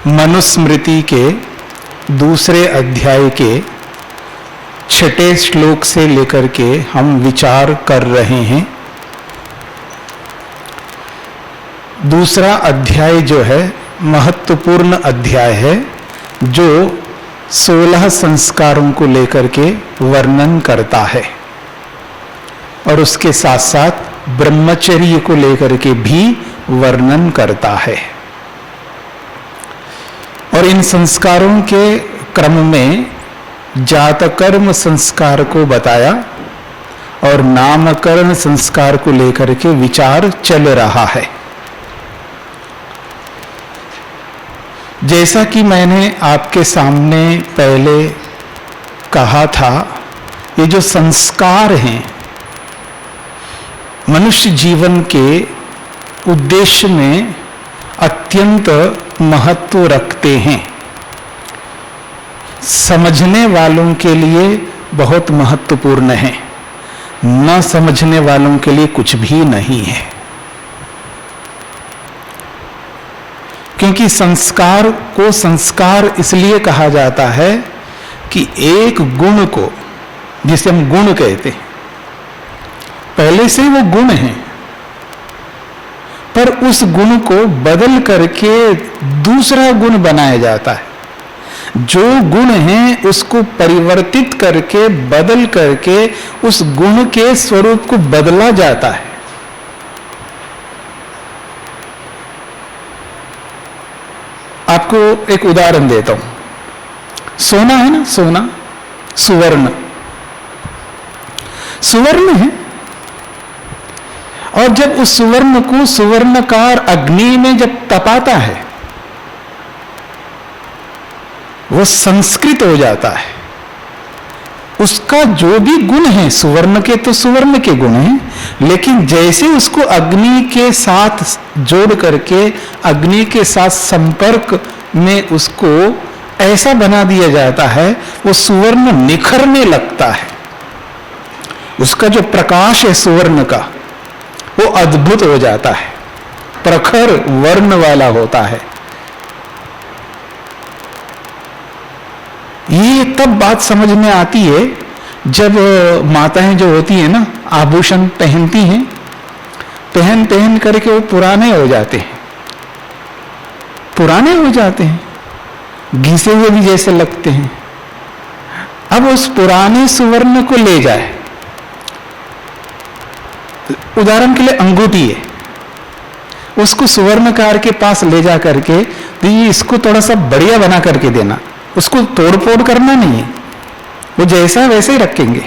मनुस्मृति के दूसरे अध्याय के 6 श्लोक से लेकर के हम विचार कर रहे हैं। दूसरा अध्याय जो है महत्वपूर्ण अध्याय है, जो 16 संस्कारों को लेकर के वर्णन करता है और उसके साथ साथ ब्रह्मचर्य को लेकर के भी वर्णन करता है। और इन संस्कारों के क्रम में जातकर्म संस्कार को बताया और नामकरण संस्कार को लेकर के विचार चल रहा है। जैसा कि मैंने आपके सामने पहले कहा था, ये जो संस्कार हैं मनुष्य जीवन के उद्देश्य में अत्यंत महत्व रखते हैं। समझने वालों के लिए बहुत महत्वपूर्ण है, न समझने वालों के लिए कुछ भी नहीं है। क्योंकि संस्कार को संस्कार इसलिए कहा जाता है कि एक गुण को, जिसे हम गुण कहते हैं, पहले से वो गुण है, पर उस गुण को बदल करके दूसरा गुण बनाया जाता है। जो गुण है उसको परिवर्तित करके, बदल करके उस गुण के स्वरूप को बदला जाता है। आपको एक उदाहरण देता हूं। सोना है ना, सोना, सुवर्ण, सुवर्ण है। और जब उस सुवर्ण को सुवर्णकार अग्नि में जब तपाता है, वो संस्कृत हो जाता है। उसका जो भी गुण है, सुवर्ण के तो सुवर्ण के गुण हैं, लेकिन जैसे उसको अग्नि के साथ जोड़ करके, अग्नि के साथ संपर्क में उसको ऐसा बना दिया जाता है, वो सुवर्ण निखरने लगता है। उसका जो प्रकाश है सुवर्ण का, वो अद्भुत हो जाता है, प्रखर वर्ण वाला होता है। ये तब बात समझ में आती है जब माताएं जो होती हैं ना, आभूषण पहनती हैं, पहन पहन करके वो पुराने हो जाते हैं, पुराने हो जाते हैं, घिसे हुए भी जैसे लगते हैं। अब उस पुराने सुवर्ण को ले जाए, उदाहरण के लिए अंगूठी है, उसको सुवर्णकार के पास ले जा करके, तो ये इसको थोड़ा सा बढ़िया बना करके देना, उसको तोड़ फोड़ करना नहीं है, वो जैसा वैसे ही रखेंगे,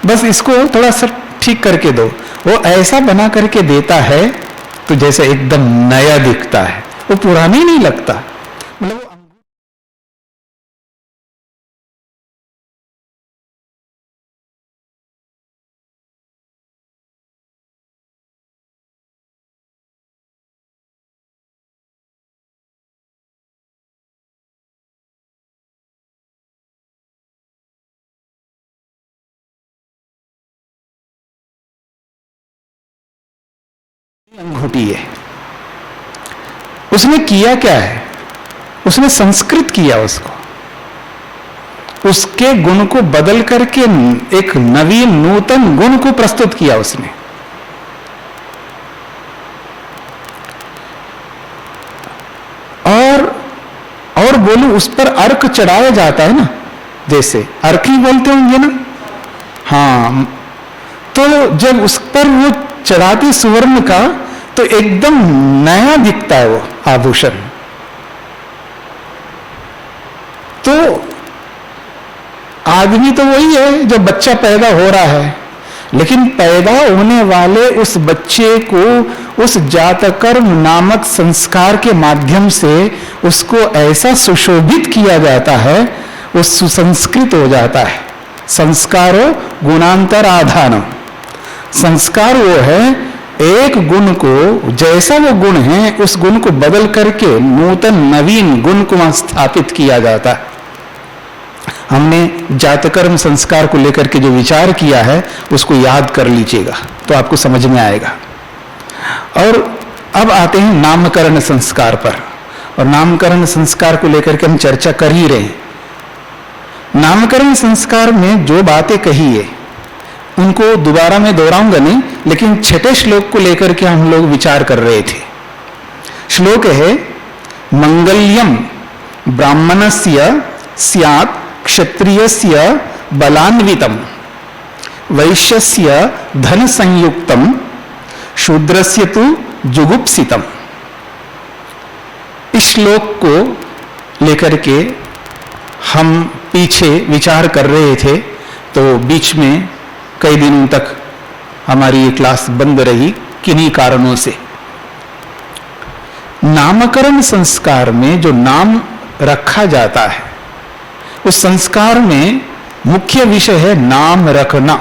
बस इसको थोड़ा सा ठीक करके दो। वो ऐसा बना करके देता है तो जैसे एकदम नया दिखता है, वो पुराना ही नहीं लगता। मतलब अंगूठी है, उसने किया क्या है, उसने संस्कृत किया, उसको, उसके गुण को बदल करके एक नवीन नूतन गुण को प्रस्तुत किया उसने। और बोलूं उस पर अर्क चढ़ाया जाता है ना, जैसे अर्क ही बोलते होंगे ना, हाँ, तो जब उस पर वो चढ़ाती सुवर्ण का तो एकदम नया दिखता है वो आभूषण। तो आदमी तो वही है जो बच्चा पैदा हो रहा है, लेकिन पैदा होने वाले उस बच्चे को उस जातकर्म नामक संस्कार के माध्यम से उसको ऐसा सुशोभित किया जाता है, वो सुसंस्कृत हो जाता है। संस्कारो गुणांतर आधानम, संस्कार वो है एक गुण को, जैसा वो गुण है उस गुण को बदल करके नूतन नवीन गुण को वहां स्थापित किया जाता है। हमने जातकर्म संस्कार को लेकर के जो विचार किया है उसको याद कर लीजिएगा तो आपको समझ में आएगा। और अब आते हैं नामकरण संस्कार पर, और नामकरण संस्कार को लेकर के हम चर्चा कर ही रहे हैं। नामकरण संस्कार में जो बातें कही है उनको दोबारा मैं दोहराऊंगा नहीं, लेकिन छठे श्लोक को लेकर के हम लोग विचार कर रहे थे। श्लोक है मंगल्यम ब्राह्मणस्य स्यात् क्षत्रियस्य बलान्वितम वैश्यस्य धन संयुक्तम शूद्रस्य तु जुगुप्सितम। इस श्लोक को लेकर के हम पीछे विचार कर रहे थे, तो बीच में कई दिनों तक हमारी ये क्लास बंद रही किन्हीं कारणों से। नामकरण संस्कार में जो नाम रखा जाता है उस संस्कार में मुख्य विषय है नाम रखना।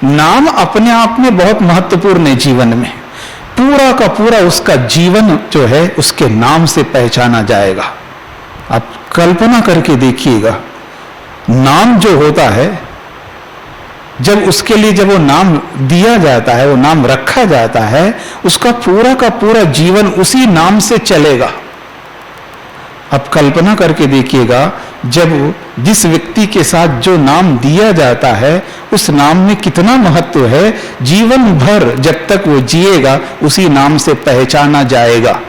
नाम अपने आप में बहुत महत्वपूर्ण है जीवन में, पूरा का पूरा उसका जीवन जो है उसके नाम से पहचाना जाएगा। आप कल्पना करके देखिएगा, नाम जो होता है जब उसके लिए जब वो नाम दिया जाता है, वो नाम रखा जाता है, उसका पूरा का पूरा जीवन उसी नाम से चलेगा। अब कल्पना करके देखिएगा, जब जिस व्यक्ति के साथ जो नाम दिया जाता है उस नाम में कितना महत्व है, जीवन भर जब तक वो जिएगा उसी नाम से पहचाना जाएगा।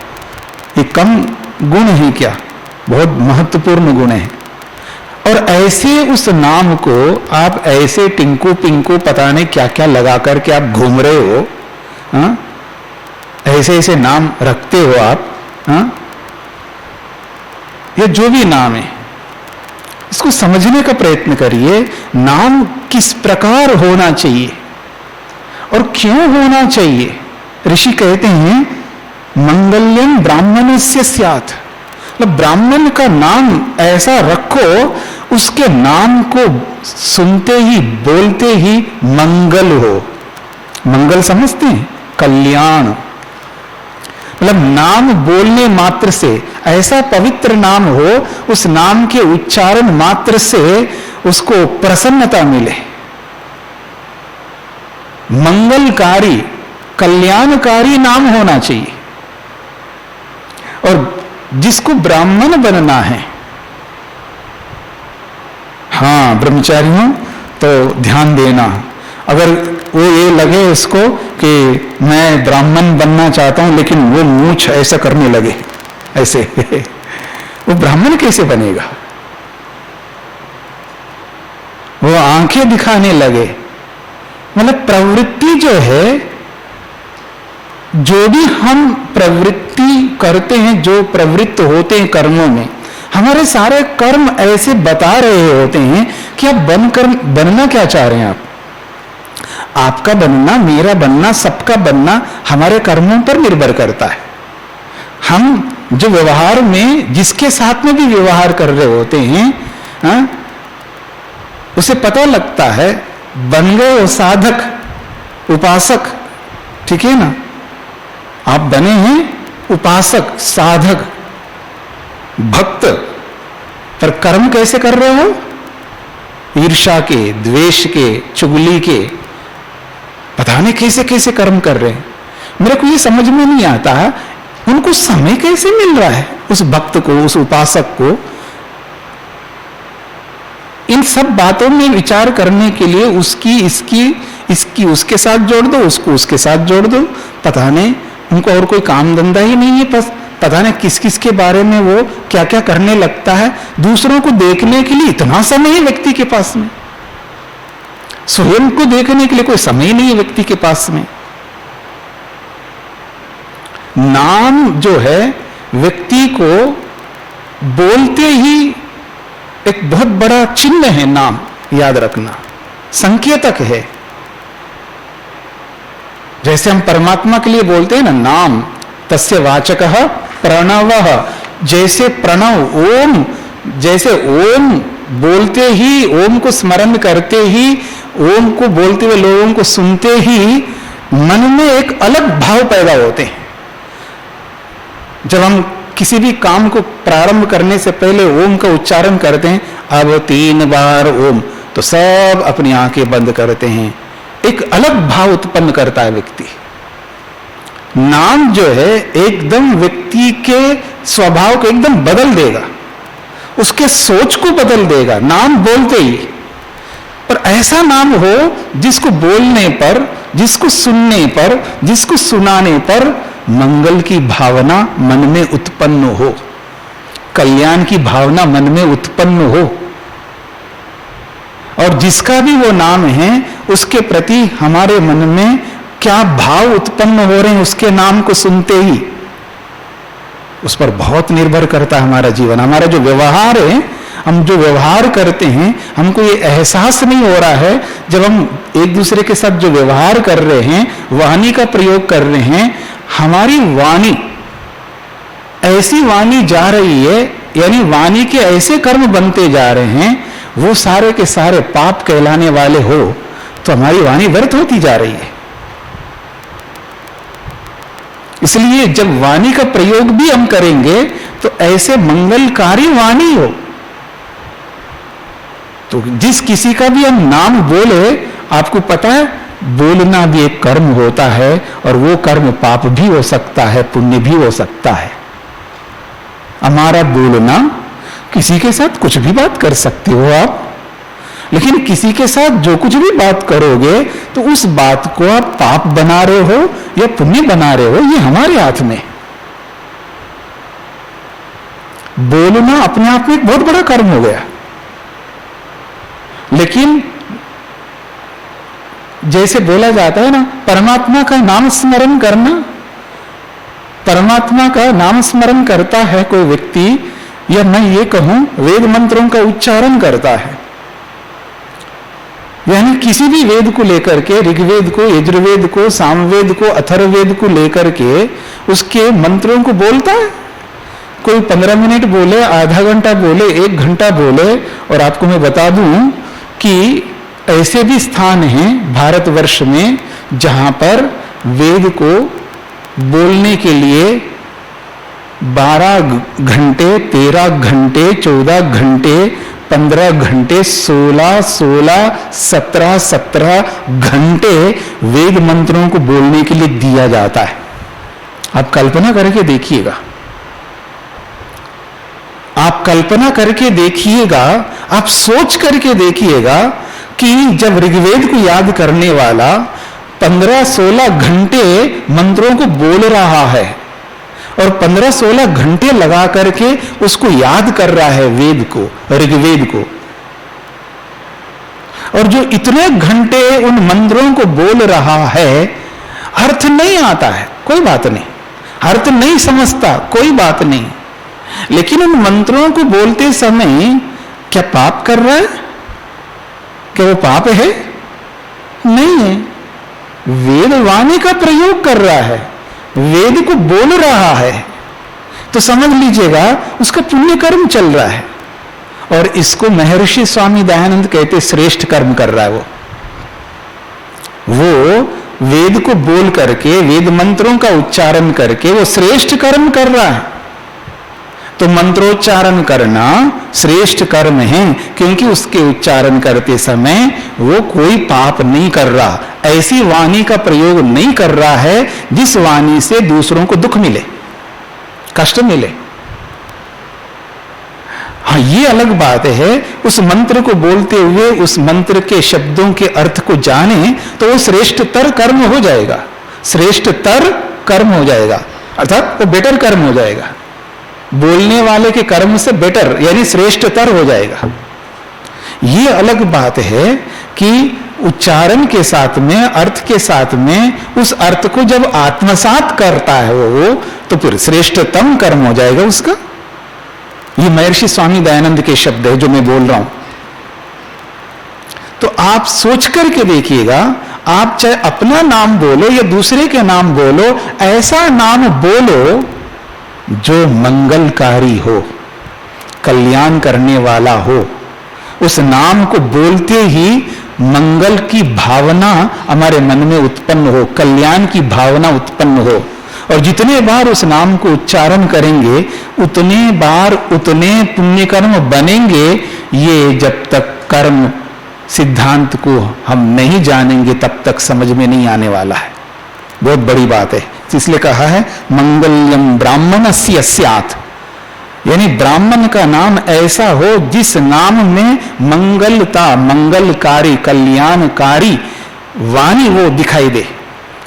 ये कम गुण है क्या? बहुत महत्वपूर्ण गुण है। और ऐसे उस नाम को आप ऐसे टिंकू पिंकू पता नहीं क्या क्या लगा करके आप घूम रहे हो, हा? ऐसे ऐसे नाम रखते हो आप, हा? ये जो भी नाम है इसको समझने का प्रयत्न करिए। नाम किस प्रकार होना चाहिए और क्यों होना चाहिए। ऋषि कहते हैं मंगल्यम ब्राह्मणस्य स्यात्, मतलब ब्राह्मण का नाम ऐसा रखो उसके नाम को सुनते ही बोलते ही मंगल हो। मंगल समझते हैं? कल्याण, मतलब नाम बोलने मात्र से ऐसा पवित्र नाम हो, उस नाम के उच्चारण मात्र से उसको प्रसन्नता मिले। मंगलकारी कल्याणकारी नाम होना चाहिए। और जिसको ब्राह्मण बनना है, हाँ ब्रह्मचारियों, तो ध्यान देना। अगर वो ये लगे उसको कि मैं ब्राह्मण बनना चाहता हूं लेकिन वो मूछ ऐसा करने लगे ऐसे वो ब्राह्मण कैसे बनेगा? वो आंखें दिखाने लगे, मतलब प्रवृत्ति जो है, जो भी हम प्रवृत्ति करते हैं, जो प्रवृत्त होते हैं कर्मों में, हमारे सारे कर्म ऐसे बता रहे होते हैं कि आप बनना क्या चाह रहे हैं। आपका बनना, मेरा बनना, सबका बनना हमारे कर्मों पर निर्भर करता है। हम जो व्यवहार में जिसके साथ में भी व्यवहार कर रहे होते हैं, हा? उसे पता लगता है, बन गए वो साधक उपासक, ठीक है ना। आप बने हैं उपासक, साधक, भक्त, पर कर्म कैसे कर रहे हो? ईर्ष्या के, द्वेष के, चुगली के, पता नहीं कैसे कैसे कर्म कर रहे हैं। मेरे को ये समझ में नहीं आता है उनको समय कैसे मिल रहा है, उस भक्त को, उस उपासक को। इन सब बातों में विचार करने के लिए उसकी इसकी उसके साथ जोड़ दो, उसको उसके साथ जोड़ दो। पता नहीं उनको और कोई काम धंधा ही नहीं है, बस पता नहीं किस किस के बारे में वो क्या क्या करने लगता है। दूसरों को देखने के लिए इतना समय है व्यक्ति के पास में, स्वयं को देखने के लिए कोई समय नहीं है व्यक्ति के पास में। नाम जो है व्यक्ति को बोलते ही एक बहुत बड़ा चिन्ह है, नाम याद रखना, संकेतक है। जैसे हम परमात्मा के लिए बोलते हैं ना, नाम तस्य वाचकः प्रणवः, जैसे प्रणव ओम, जैसे ओम बोलते ही, ओम को स्मरण करते ही, ओम को बोलते हुए लोगों को सुनते ही मन में एक अलग भाव पैदा होते हैं। जब हम किसी भी काम को प्रारंभ करने से पहले ओम का उच्चारण करते हैं, अब 3 बार ओम, तो सब अपनी आंखें बंद करते हैं, एक अलग भाव उत्पन्न करता है व्यक्ति। नाम जो है एकदम व्यक्ति के स्वभाव को एकदम बदल देगा, उसके सोच को बदल देगा नाम बोलते ही। पर ऐसा नाम हो जिसको बोलने पर, जिसको सुनने पर, जिसको सुनाने पर मंगल की भावना मन में उत्पन्न हो, कल्याण की भावना मन में उत्पन्न हो, और जिसका भी वो नाम है उसके प्रति हमारे मन में क्या भाव उत्पन्न हो रहे हैं उसके नाम को सुनते ही, उस पर बहुत निर्भर करता है हमारा जीवन। हमारा जो व्यवहार है, हम जो व्यवहार करते हैं, हमको ये एहसास नहीं हो रहा है जब हम एक दूसरे के साथ जो व्यवहार कर रहे हैं, वाणी का प्रयोग कर रहे हैं, हमारी वाणी ऐसी वाणी जा रही है, यानी वाणी के ऐसे कर्म बनते जा रहे हैं वो सारे के सारे पाप कहलाने वाले हो, तो हमारी वाणी व्यर्थ होती जा रही है। इसलिए जब वाणी का प्रयोग भी हम करेंगे तो ऐसे मंगलकारी वाणी हो। तो जिस किसी का भी हम नाम बोले, आपको पता है बोलना भी एक कर्म होता है, और वो कर्म पाप भी हो सकता है, पुण्य भी हो सकता है। हमारा बोलना, किसी के साथ कुछ भी बात कर सकते हो आप, लेकिन किसी के साथ जो कुछ भी बात करोगे तो उस बात को आप पाप बना रहे हो या पुण्य बना रहे हो, ये हमारे हाथ में। बोलना अपने आप में एक बहुत बड़ा कर्म हो गया, लेकिन जैसे बोला जाता है ना, परमात्मा का नाम स्मरण करना, परमात्मा का नाम स्मरण करता है कोई व्यक्ति, या मैं ये कहूं वेद मंत्रों का उच्चारण करता है, यानी किसी भी वेद को लेकर के, ऋग्वेद को, यजुर्वेद को, सामवेद को, अथर्ववेद को लेकर के उसके मंत्रों को बोलता है। कोई 15 मिनट बोले, आधा घंटा बोले, 1 घंटा बोले। और आपको मैं बता दूं कि ऐसे भी स्थान हैं भारतवर्ष में जहां पर वेद को बोलने के लिए 12 घंटे, 13 घंटे, 14 घंटे, 15 घंटे, 16, 17 घंटे वेद मंत्रों को बोलने के लिए दिया जाता है। आप कल्पना करके देखिएगा, आप कल्पना करके देखिएगा, आप सोच करके देखिएगा कि जब ऋग्वेद को याद करने वाला 15-16 घंटे मंत्रों को बोल रहा है और 15-16 घंटे लगा करके उसको याद कर रहा है वेद को, ऋग्वेद को, और जो इतने घंटे उन मंत्रों को बोल रहा है, अर्थ नहीं आता है, कोई बात नहीं, अर्थ नहीं समझता, कोई बात नहीं, लेकिन उन मंत्रों को बोलते समय क्या पाप कर रहा है? क्या वो पाप है? नहीं है। वेद वाणी का प्रयोग कर रहा है, वेद को बोल रहा है, तो समझ लीजिएगा उसका पुण्य कर्म चल रहा है। और इसको महर्षि स्वामी दयानंद कहते श्रेष्ठ कर्म कर रहा है। वो वेद को बोल करके, वेद मंत्रों का उच्चारण करके वो श्रेष्ठ कर्म कर रहा है। तो मंत्रोच्चारण करना श्रेष्ठ कर्म है, क्योंकि उसके उच्चारण करते समय वो कोई पाप नहीं कर रहा, ऐसी वाणी का प्रयोग नहीं कर रहा है जिस वाणी से दूसरों को दुख मिले, कष्ट मिले। हाँ, ये अलग बात है, उस मंत्र को बोलते हुए उस मंत्र के शब्दों के अर्थ को जाने तो वो श्रेष्ठतर कर्म हो जाएगा, श्रेष्ठतर कर्म हो जाएगा। अर्थात वो बेटर कर्म हो जाएगा, बोलने वाले के कर्म से बेटर यानी श्रेष्ठतर हो जाएगा। ये अलग बात है कि उच्चारण के साथ में, अर्थ के साथ में उस अर्थ को जब आत्मसात करता है वो, तो फिर श्रेष्ठतम कर्म हो जाएगा उसका। ये महर्षि स्वामी दयानंद के शब्द है जो मैं बोल रहा हूं। तो आप सोच करके देखिएगा, आप चाहे अपना नाम बोलो या दूसरे के नाम बोलो, ऐसा नाम बोलो जो मंगलकारी हो, कल्याण करने वाला हो। उस नाम को बोलते ही मंगल की भावना हमारे मन में उत्पन्न हो, कल्याण की भावना उत्पन्न हो। और जितने बार उस नाम को उच्चारण करेंगे उतने बार उतने पुण्य कर्म बनेंगे। ये जब तक कर्म सिद्धांत को हम नहीं जानेंगे तब तक समझ में नहीं आने वाला है। बहुत बड़ी बात है, इसलिए कहा है मंगल्यम ब्राह्मणस्य स्यात्, यानी ब्राह्मण का नाम ऐसा हो जिस नाम में मंगलता, मंगलकारी, कल्याणकारी वाणी वो दिखाई दे,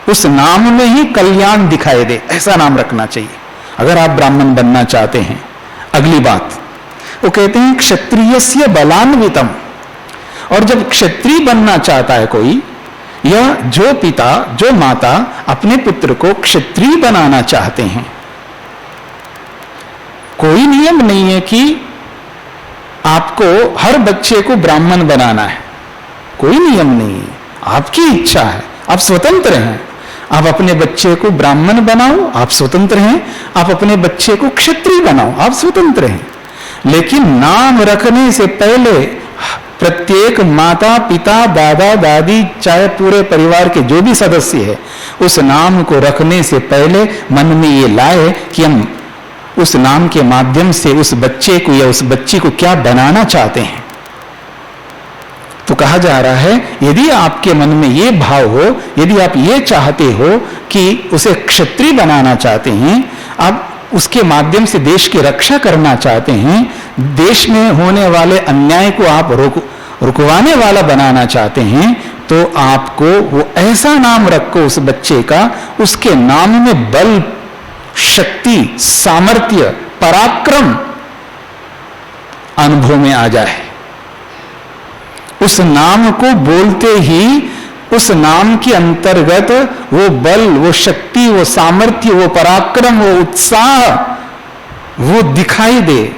उस नाम में ही कल्याण दिखाई दे, ऐसा नाम रखना चाहिए अगर आप ब्राह्मण बनना चाहते हैं। अगली बात वो कहते हैं क्षत्रियस्य बलान्वितम, और जब क्षत्रिय बनना चाहता है कोई, या जो पिता जो माता अपने पुत्र को क्षत्रिय बनाना चाहते हैं, कोई नियम नहीं है कि आपको हर बच्चे को ब्राह्मण बनाना है, कोई नियम नहीं है, आपकी इच्छा है, आप स्वतंत्र हैं। आप अपने बच्चे को ब्राह्मण बनाओ, आप स्वतंत्र हैं। आप अपने बच्चे को क्षत्रिय बनाओ, आप स्वतंत्र हैं। लेकिन नाम रखने से पहले प्रत्येक माता पिता दादा दादी चाहे पूरे परिवार के जो भी सदस्य है, उस नाम को रखने से पहले मन में ये लाए कि हम उस नाम के माध्यम से उस बच्चे को या उस बच्ची को क्या बनाना चाहते हैं। तो कहा जा रहा है यदि आपके मन में ये भाव हो, यदि आप ये चाहते हो कि उसे क्षत्रिय बनाना चाहते हैं, आप उसके माध्यम से देश की रक्षा करना चाहते हैं, देश में होने वाले अन्याय को आप रुकवाने वाला बनाना चाहते हैं, तो आपको वो ऐसा नाम रखो उस बच्चे का, उसके नाम में बल, शक्ति, सामर्थ्य, पराक्रम अनुभव में आ जाए। उस नाम को बोलते ही उस नाम के अंतर्गत वो बल, वो शक्ति, वो सामर्थ्य, वो पराक्रम, वो उत्साह वो दिखाई दे,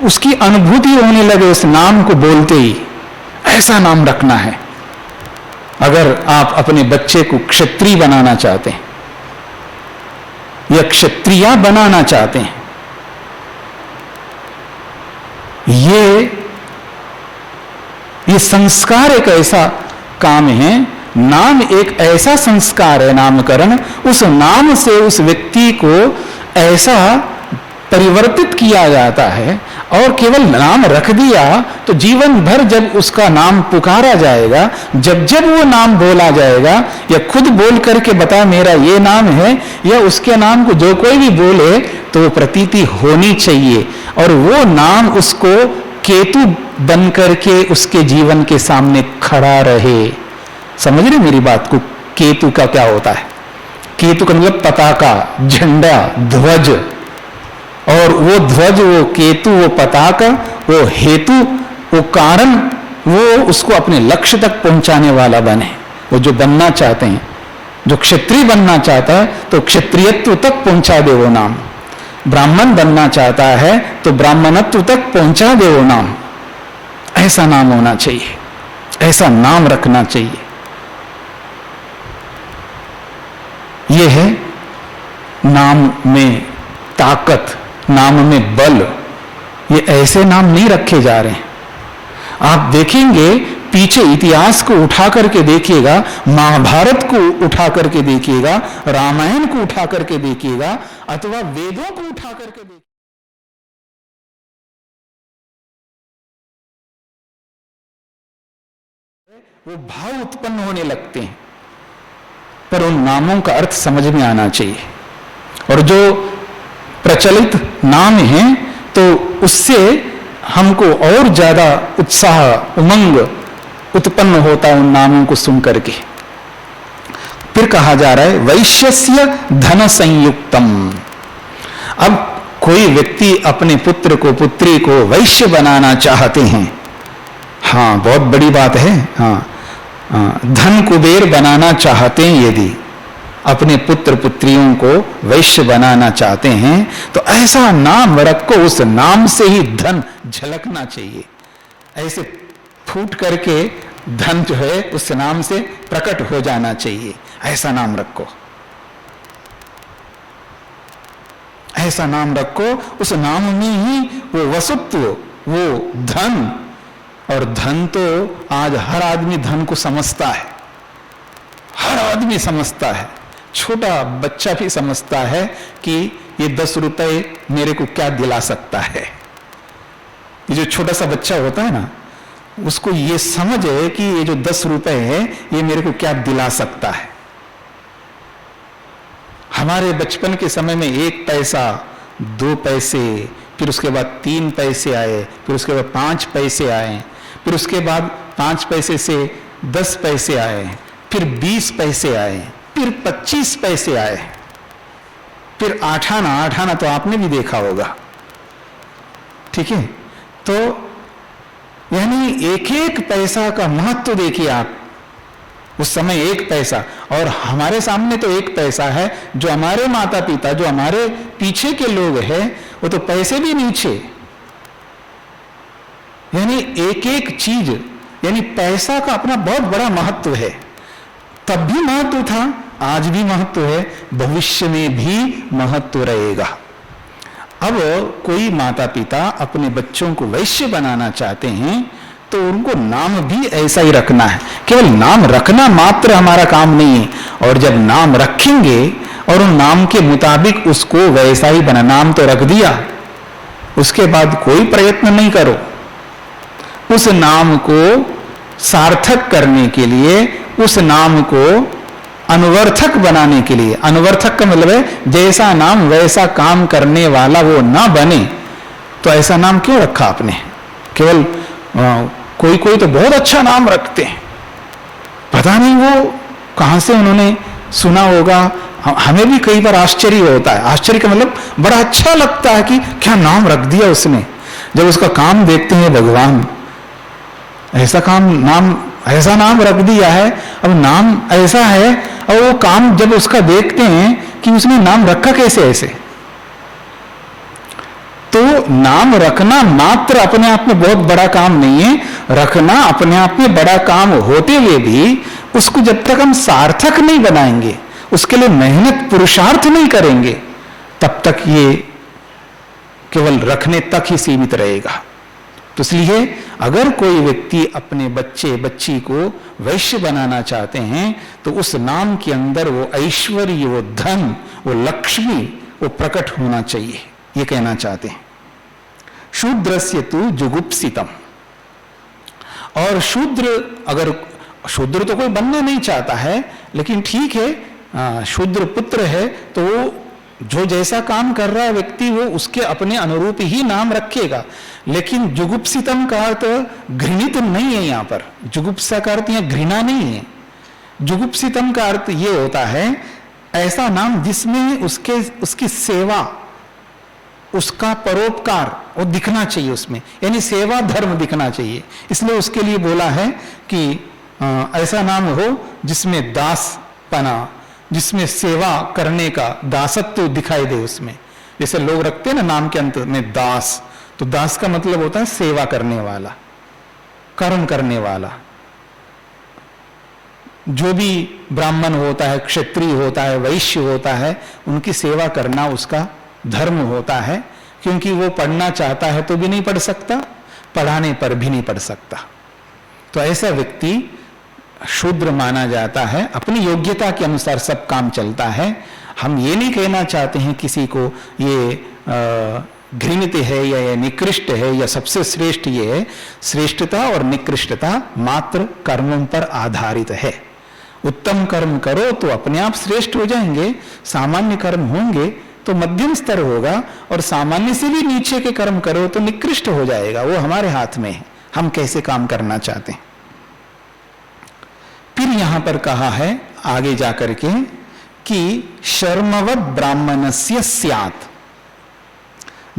उसकी अनुभूति होने लगे उस नाम को बोलते ही। ऐसा नाम रखना है अगर आप अपने बच्चे को क्षत्रिय बनाना चाहते हैं या क्षत्रिया बनाना चाहते हैं। ये संस्कार एक ऐसा काम है, नाम एक ऐसा संस्कार है, नामकरण, उस नाम से उस व्यक्ति को ऐसा परिवर्तित किया जाता है। और केवल नाम रख दिया तो जीवन भर जब उसका नाम पुकारा जाएगा, जब जब वो नाम बोला जाएगा, या खुद बोल करके बता मेरा ये नाम है, या उसके नाम को जो कोई भी बोले तो वो प्रतीति होनी चाहिए, और वो नाम उसको केतु बन करके उसके जीवन के सामने खड़ा रहे। समझ रहे मेरी बात को? केतु का क्या होता है? केतु का मतलब पताका, झंडा, ध्वज, और वो ध्वज, वो केतु, वो पताका, वो हेतु, वो कारण, वो उसको अपने लक्ष्य तक पहुंचाने वाला बने। वो जो बनना चाहते हैं, जो क्षत्रिय बनना चाहता है तो क्षत्रियत्व तक पहुंचा दे वो नाम, ब्राह्मण बनना चाहता है तो ब्राह्मणत्व तक पहुंचा दे वो नाम। ऐसा नाम होना चाहिए, ऐसा नाम रखना चाहिए। यह है नाम में ताकत, नाम में बल। ये ऐसे नाम नहीं रखे जा रहे हैं। आप देखेंगे पीछे इतिहास को उठा करके देखिएगा, महाभारत को उठा करके देखिएगा, रामायण को उठा करके देखिएगा, अथवा वेदों को उठा करके देखिएगा, वो भाव उत्पन्न होने लगते हैं। पर उन नामों का अर्थ समझ में आना चाहिए। और जो प्रचलित नाम है तो उससे हमको और ज्यादा उत्साह, उमंग उत्पन्न होता है उन नामों को सुन करके। फिर कहा जा रहा है वैश्यस्य धन संयुक्तम, अब कोई व्यक्ति अपने पुत्र को पुत्री को वैश्य बनाना चाहते हैं, हाँ बहुत बड़ी बात है, हाँ धन कुबेर बनाना चाहते हैं, यदि अपने पुत्र पुत्रियों को वैश्य बनाना चाहते हैं तो ऐसा नाम रखो, उस नाम से ही धन झलकना चाहिए, ऐसे फूट करके धन जो है उस नाम से प्रकट हो जाना चाहिए, ऐसा नाम रखो, ऐसा नाम रखो, उस नाम में ही वो वसुत्व, वो धन, और धन तो आज हर आदमी धन को समझता है, हर आदमी समझता है, छोटा बच्चा भी समझता है कि ये 10 रुपए मेरे को क्या दिला सकता है। ये जो छोटा सा बच्चा होता है ना, उसको ये समझ है कि ये जो 10 रुपए है ये मेरे को क्या दिला सकता है। हमारे बचपन के समय में 1 पैसा, 2 पैसे, फिर उसके बाद 3 पैसे आए, फिर उसके बाद 5 पैसे आए, फिर उसके बाद 5 पैसे से 10 पैसे आए, फिर 20 पैसे आए, फिर 25 पैसे आए, फिर 8 आना तो आपने भी देखा होगा, ठीक है। तो यानी एक एक पैसा का महत्व देखिए आप, उस समय 1 पैसा, और हमारे सामने तो 1 पैसा है, जो हमारे माता पिता, जो हमारे पीछे के लोग हैं, वो तो पैसे भी नीचे, यानी एक एक चीज, यानी पैसा का अपना बहुत बड़ा महत्व है। तब भी महत्व था, आज भी महत्व है, भविष्य में भी महत्व रहेगा। अब कोई माता पिता अपने बच्चों को वैश्य बनाना चाहते हैं तो उनको नाम भी ऐसा ही रखना है। केवल नाम रखना मात्र हमारा काम नहीं है, और जब नाम रखेंगे और उन नाम के मुताबिक उसको वैसा ही बना, नाम तो रख दिया, उसके बाद कोई प्रयत्न नहीं करो उस नाम को सार्थक करने के लिए, उस नाम को अनुवर्थक बनाने के लिए। अनुवर्थक का मतलब है जैसा नाम वैसा काम करने वाला वो ना बने, तो ऐसा नाम क्यों रखा आपने। केवल कोई कोई तो बहुत अच्छा नाम रखते हैं, पता नहीं वो कहां से उन्होंने सुना होगा। हमें भी कई बार आश्चर्य होता है, आश्चर्य का मतलब बड़ा अच्छा लगता है कि क्या नाम रख दिया उसने। जब उसका काम देखते हैं, भगवान ऐसा काम, नाम ऐसा नाम रख दिया है, अब नाम ऐसा है, और वो काम जब उसका देखते हैं कि उसने नाम रखा कैसे ऐसे। तो नाम रखना मात्र अपने आप में बहुत बड़ा काम नहीं है, रखना अपने आप में बड़ा काम होते हुए भी उसको जब तक हम सार्थक नहीं बनाएंगे, उसके लिए मेहनत पुरुषार्थ नहीं करेंगे, तब तक ये केवल रखने तक ही सीमित रहेगा। तो इसलिए अगर कोई व्यक्ति अपने बच्चे बच्ची को वैश्य बनाना चाहते हैं तो उस नाम के अंदर वो ऐश्वर्य, वो धन, वो लक्ष्मी, वो प्रकट होना चाहिए, ये कहना चाहते हैं। शूद्रस्य तु जुगुप्सितम, और शूद्र, अगर शूद्र तो कोई बनना नहीं चाहता है, लेकिन ठीक है शूद्र पुत्र है तो वो जो जैसा काम कर रहा है व्यक्ति, वो उसके अपने अनुरूप ही नाम रखेगा। लेकिन जुगुप्सितम का अर्थ घृणित नहीं है, यहां पर जुगुप्सा का अर्थ यहां घृणा नहीं है। जुगुप्सितम का अर्थ ये होता है ऐसा नाम जिसमें उसकी सेवा, उसका परोपकार वो दिखना चाहिए, उसमें यानी सेवा धर्म दिखना चाहिए। इसलिए उसके लिए बोला है कि ऐसा नाम हो जिसमें दासपना, जिसमें सेवा करने का दासत्व दिखाई दे उसमें। जैसे लोग रखते हैं ना नाम के अंत में दास, तो दास का मतलब होता है सेवा करने वाला, कर्म करने वाला। जो भी ब्राह्मण होता है, क्षत्रिय होता है, वैश्य होता है, उनकी सेवा करना उसका धर्म होता है, क्योंकि वो पढ़ना चाहता है तो भी नहीं पढ़ सकता, पढ़ाने पर भी नहीं पढ़ सकता। तो ऐसा व्यक्ति शूद्र माना जाता है। अपनी योग्यता के अनुसार सब काम चलता है। हम ये नहीं कहना चाहते हैं किसी को ये घृणित है या ये निकृष्ट है या सबसे श्रेष्ठ ये है। श्रेष्ठता और निकृष्टता मात्र कर्मों पर आधारित है। उत्तम कर्म करो तो अपने आप श्रेष्ठ हो जाएंगे, सामान्य कर्म होंगे तो मध्यम स्तर होगा, और सामान्य से भी नीचे के कर्म करो तो निकृष्ट हो जाएगा। वो हमारे हाथ में है, हम कैसे काम करना चाहते हैं। फिर यहां पर कहा है आगे जाकर के कि शर्मवद ब्राह्मणस्य स्यात्,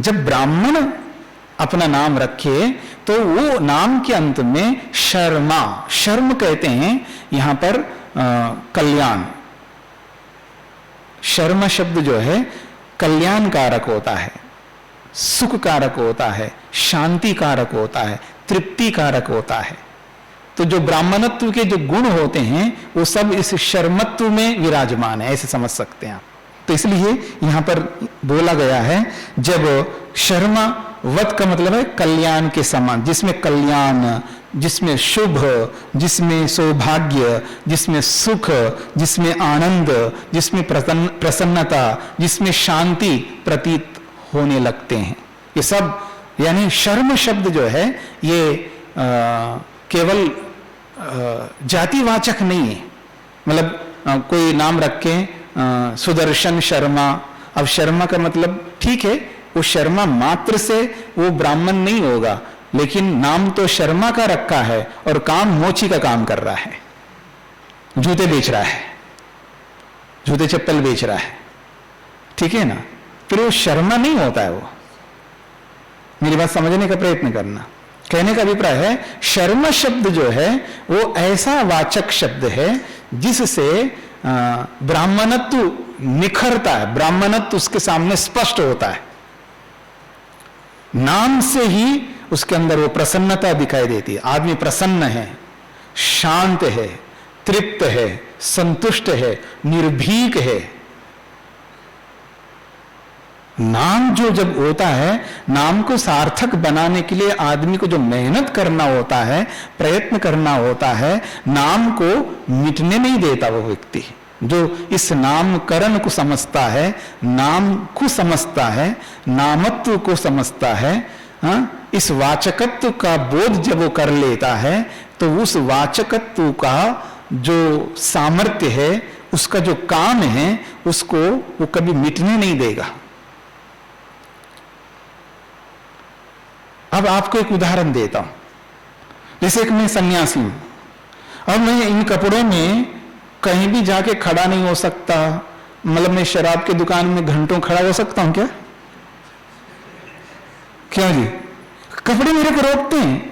जब ब्राह्मण अपना नाम रखे तो वो नाम के अंत में शर्मा, शर्म कहते हैं यहां पर कल्याण। शर्म शब्द जो है कल्याण कारक होता है, सुख कारक होता है, शांति कारक होता है, तृप्ति कारक होता है। तो जो ब्राह्मणत्व के जो गुण होते हैं वो सब इस शर्मत्व में विराजमान है, ऐसे समझ सकते हैं आप। तो इसलिए यहां पर बोला गया है जब शर्मा वत का मतलब है कल्याण के समान, जिसमें कल्याण, जिसमें शुभ, जिसमें सौभाग्य, जिसमें सुख, जिसमें आनंद, जिसमें प्रसन्नता, जिसमें शांति प्रतीत होने लगते हैं। ये सब यानी शर्म शब्द जो है ये केवल जातिवाचक नहीं है। मतलब कोई नाम रखे सुदर्शन शर्मा, अब शर्मा का मतलब ठीक है वो शर्मा मात्र से वो ब्राह्मण नहीं होगा, लेकिन नाम तो शर्मा का रखा है और काम मोची का काम कर रहा है, जूते बेच रहा है, जूते चप्पल बेच रहा है, ठीक है ना, फिर वो शर्मा नहीं होता है। वो मेरी बात समझने का प्रयत्न करना। कहने का अभिप्राय है शर्म शब्द जो है वो ऐसा वाचक शब्द है जिससे ब्राह्मणत्व निखरता है, ब्राह्मणत्व उसके सामने स्पष्ट होता है। नाम से ही उसके अंदर वो प्रसन्नता दिखाई देती है। आदमी प्रसन्न है, शांत है, तृप्त है, संतुष्ट है, निर्भीक है। नाम जो जब होता है, नाम को सार्थक बनाने के लिए आदमी को जो मेहनत करना होता है, प्रयत्न करना होता है, नाम को मिटने नहीं देता वो व्यक्ति जो इस नामकरण को समझता है, नाम को समझता है, नामत्व को समझता है। इस वाचकत्व का बोध जब वो कर लेता है तो उस वाचकत्व का जो सामर्थ्य है, उसका जो काम है, उसको वो कभी मिटने नहीं देगा। अब आपको एक उदाहरण देता हूं। जैसे कि मैं सन्यासी हूं, अब मैं इन कपड़ों में कहीं भी जाके खड़ा नहीं हो सकता। मतलब मैं शराब की दुकान में घंटों खड़ा हो सकता हूं क्या? क्यों जी? कपड़े मेरे को रोकते हैं।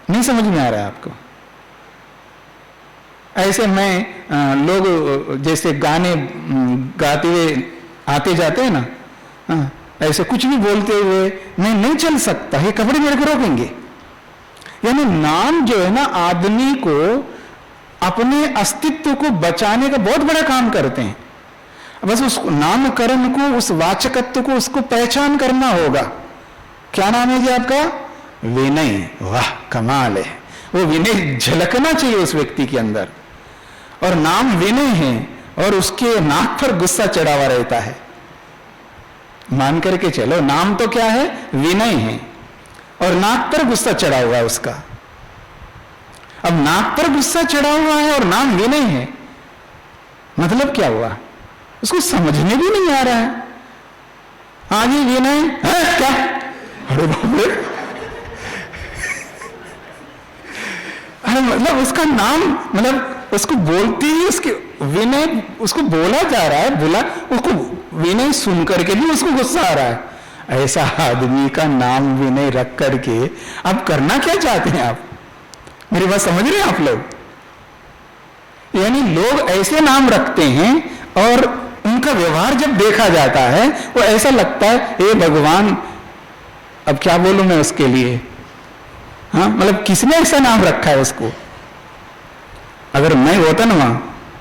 नहीं समझ में आ रहा है आपको? ऐसे मैं लोग जैसे गाने गाते हुए आते जाते हैं ना, ऐसे कुछ भी बोलते हुए मैं नहीं चल सकता, ये कपड़े मेरे को रोकेंगे। यानी नाम जो है ना, आदमी को अपने अस्तित्व को बचाने का बहुत बड़ा काम करते हैं। बस उस नामकरण को, उस वाचकत्व को, उसको पहचान करना होगा। क्या नाम है जी आपका? विनय। वाह, कमाल है। वो विनय झलकना चाहिए उस व्यक्ति के अंदर। और नाम विनय है और उसके नाक पर गुस्सा चढ़ा हुआ रहता है। मान करके चलो, नाम तो क्या है? विनय है और नाक पर गुस्सा चढ़ा हुआ है उसका। अब नाक पर गुस्सा चढ़ा हुआ है और नाम विनय है, मतलब क्या हुआ? उसको समझने भी नहीं आ रहा है। आगे विनय है क्या? अरे बाप रे! अरे मतलब उसका नाम, मतलब उसको बोलते ही उसके विनय, उसको बोला जा रहा है, बोला उसको विनय सुन करके भी उसको गुस्सा आ रहा है। ऐसा आदमी का नाम विनय रख करके अब करना क्या चाहते हैं आप? मेरी बात समझ रहे हैं आप लोग? यानी लोग ऐसे नाम रखते हैं और उनका व्यवहार जब देखा जाता है वो ऐसा लगता है, हे भगवान, अब क्या बोलूं मैं उसके लिए? हाँ, मतलब किसने ऐसा नाम रखा है उसको? अगर मैं होता ना वहां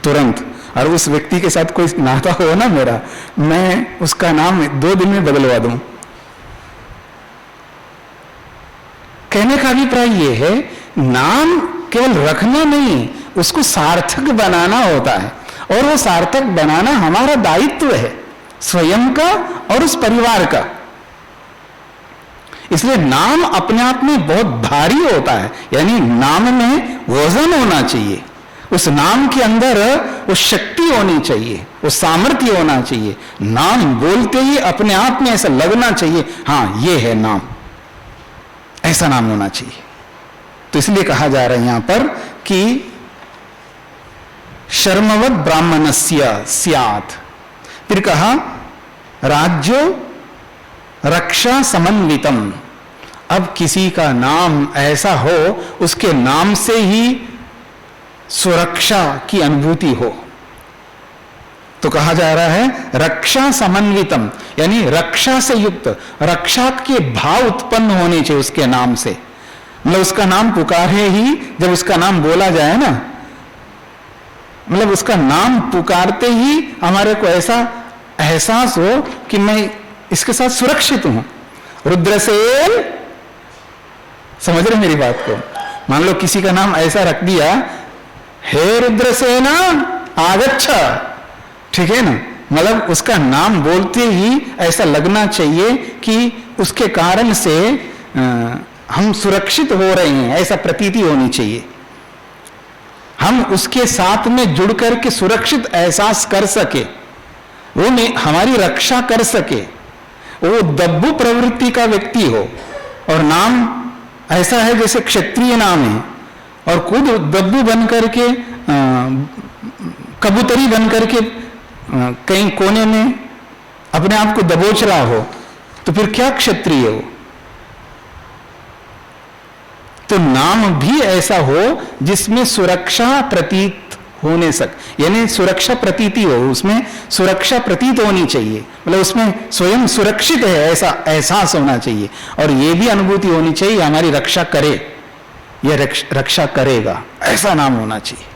तुरंत, और उस व्यक्ति के साथ कोई नाता हो ना मेरा, मैं उसका नाम 2 दिन में बदलवा दूं। कहने का अभिप्राय यह है, नाम केवल रखना नहीं, उसको सार्थक बनाना होता है। और वो सार्थक बनाना हमारा दायित्व है, स्वयं का और उस परिवार का। इसलिए नाम अपने आप में बहुत भारी होता है। यानी नाम में वजन होना चाहिए, उस नाम के अंदर वो शक्ति होनी चाहिए, वो सामर्थ्य होना चाहिए। नाम बोलते ही अपने आप में ऐसा लगना चाहिए, हाँ ये है नाम, ऐसा नाम होना चाहिए। तो इसलिए कहा जा रहा है यहां पर कि शर्मवत ब्राह्मणस्य स्यात्। फिर कहा राज्यो रक्षा समन्वितम। अब किसी का नाम ऐसा हो, उसके नाम से ही सुरक्षा की अनुभूति हो, तो कहा जा रहा है रक्षा समन्वितम, यानी रक्षा से युक्त, रक्षा के भाव उत्पन्न होने चाहिए उसके नाम से। मतलब उसका नाम पुकारे ही, जब उसका नाम बोला जाए ना, मतलब उसका नाम पुकारते ही हमारे को ऐसा एहसास हो कि मैं इसके साथ सुरक्षित हूं। रुद्रसेन, समझ रहे मेरी बात को? मान लो किसी का नाम ऐसा रख दिया, हे रुद्रसेना आगच्छ, ठीक है ना, मतलब उसका नाम बोलते ही ऐसा लगना चाहिए कि उसके कारण से हम सुरक्षित हो रहे हैं, ऐसा प्रतीति होनी चाहिए। हम उसके साथ में जुड़ करके सुरक्षित एहसास कर सके, वो हमारी रक्षा कर सके, वो दब्बू प्रवृत्ति का व्यक्ति हो और नाम ऐसा है जैसे क्षत्रिय नाम है और खुद दब्बू बन करके कबूतरी बन करके कहीं कोने में अपने आप को दबोच रहा हो, तो फिर क्या क्षत्रिय हो? तो नाम भी ऐसा हो जिसमें सुरक्षा प्रतीत होने सक, यानी सुरक्षा प्रतीति हो, उसमें सुरक्षा प्रतीत होनी चाहिए, मतलब उसमें स्वयं सुरक्षित है ऐसा एहसास होना चाहिए। और यह भी अनुभूति होनी चाहिए हमारी रक्षा करे, यह रक्षा करेगा, ऐसा नाम होना चाहिए।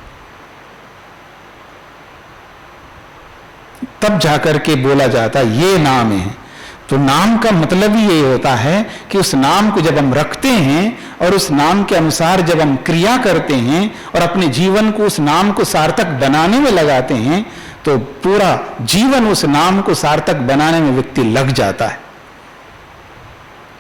तब जाकर के बोला जाता ये नाम है। तो नाम का मतलब ही ये होता है कि उस नाम को जब हम रखते हैं और उस नाम के अनुसार जब हम क्रिया करते हैं और अपने जीवन को उस नाम को सार्थक बनाने में लगाते हैं, तो पूरा जीवन उस नाम को सार्थक बनाने में व्यक्ति लग जाता है।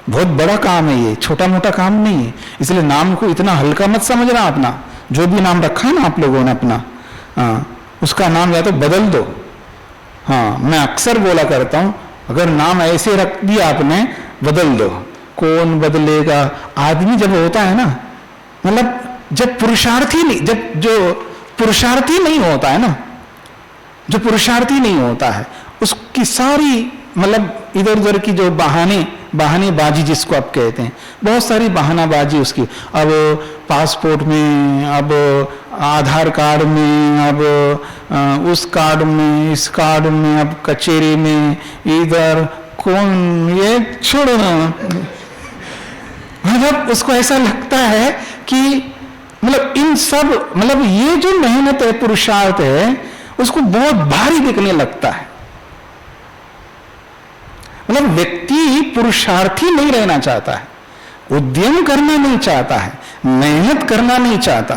बहुत बड़ा काम है ये, छोटा मोटा काम नहीं है। इसलिए नाम को इतना हल्का मत समझना। अपना जो भी नाम रखा है ना आप लोगों ने अपना, उसका नाम या तो बदल दो। हाँ, मैं अक्सर बोला करता हूं, अगर नाम ऐसे रख दिया आपने, बदल दो। कौन बदलेगा? आदमी जब होता है ना, मतलब जब पुरुषार्थी नहीं, जब जो पुरुषार्थी नहीं होता है ना, जो पुरुषार्थी नहीं होता है, उसकी सारी मतलब इधर उधर की जो बहानेबाजी जिसको आप कहते हैं, बहुत सारी बहानाबाजी उसकी। अब पासपोर्ट में, अब आधार कार्ड में, अब उस कार्ड में, इस कार्ड में, अब कचेरी में, इधर कौन, ये छोड़ो ना। मतलब उसको ऐसा लगता है कि मतलब इन सब, मतलब ये जो मेहनत है, पुरुषार्थ है, उसको बहुत भारी दिखने लगता है। मतलब व्यक्ति पुरुषार्थी नहीं रहना चाहता है, उद्यम करना नहीं चाहता है, मेहनत करना नहीं चाहता।